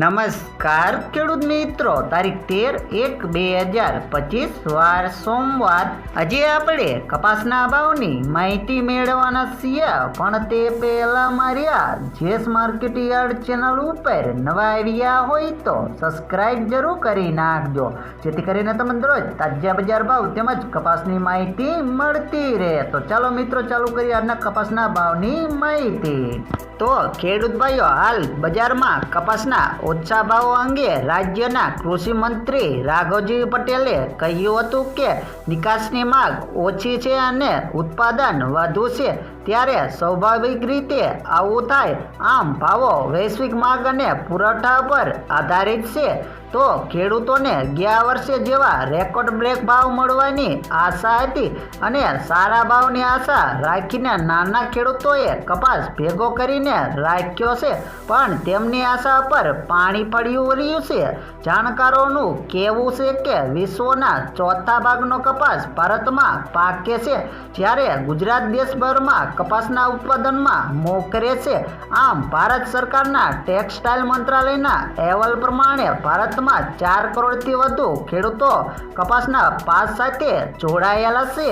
નમસ્કાર ખેડૂત મિત્રો, તારીખ 13/1/2025 વાર સોમવાર. આજે આપણે કપાસના ભાવની માહિતી મેળવવાના છીએ, પણ તે પહેલા મારી આ જેસ માર્કેટ યાર્ડ ચેનલ ઉપર નવા આવ્યા હોય તો સબસ્ક્રાઇબ જરૂર કરી નાખજો, જેથી કરીને તમને દરરોજ તાજા બજાર ભાવ તેમજ કપાસની માહિતી મળતી રહે. તો ચાલો મિત્રો, ચાલુ કરીએ આજના કપાસના ભાવની માહિતી. તો ખેડૂત ભાઈઓ, હાલ બજારમાં કપાસના ઓછા ભાવો અંગે રાજ્યના કૃષિ મંત્રી રાઘવજી પટેલે કહ્યું હતું કે નિકાસની માંગ ઓછી છે અને ઉત્પાદન વધુ છે, ત્યારે સ્વાભાવિક રીતે આવું થાય. આમ ભાવો વૈશ્વિક માંગ અને પુરવઠા પર આધારિત છે. તો ખેડૂતોને ગયા વર્ષે જેવા રેકોર્ડ બ્રેક ભાવ મળવાની આશા હતી અને સારા ભાવની આશા રાખીને નાના ખેડૂતોએ કપાસ ભેગો કરીને રાખ્યો છે, પણ તેમની આશા પર પાણી પડ્યું રહ્યું છે. જાણકારોનું કહેવું છે કે વિશ્વના ચોથા ભાગનો કપાસ ભારતમાં પાકે છે, જ્યારે ગુજરાત દેશભરમાં કપાસના ઉત્પાદનમાં મોખરે છે. આમ ભારત સરકારના ટેક્સટાઇલ મંત્રાલયના અહેવાલ પ્રમાણે ભારતમાં 4 કરોડથી વધુ ખેડૂતો કપાસના પાક સાથે જોડાયેલા છે.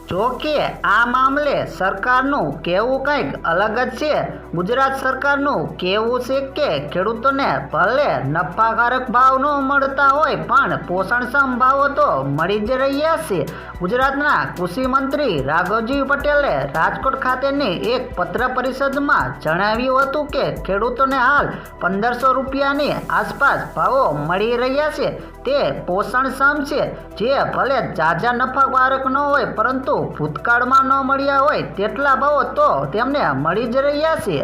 જો કે આ મામલે સરકારનું કહેવું કંઈક અલગ જ છે. ગુજરાત સરકારનું કહેવું છે કે ખેડૂતોને ભલે નફાકારક ભાવ ન મળતા હોય, પણ પોષણક્ષમ ભાવો તો મળી જ રહ્યા છે. ગુજરાતના કૃષિ મંત્રી રાઘવજી પટેલે રાજકોટ ખાતેની એક પત્ર પરિષદમાં જણાવ્યું હતું કે ખેડૂતોને હાલ 1500 રૂપિયાની આસપાસ ભાવો મળી રહ્યા છે. તે પોષણક્ષમ છે, જે ભલે ઝાઝા નફાકારક ન હોય, પરંતુ ભૂતકાળમાં ન મળ્યા હોય તેટલા ભાવો તો તેમને મળી જ રહ્યા છે.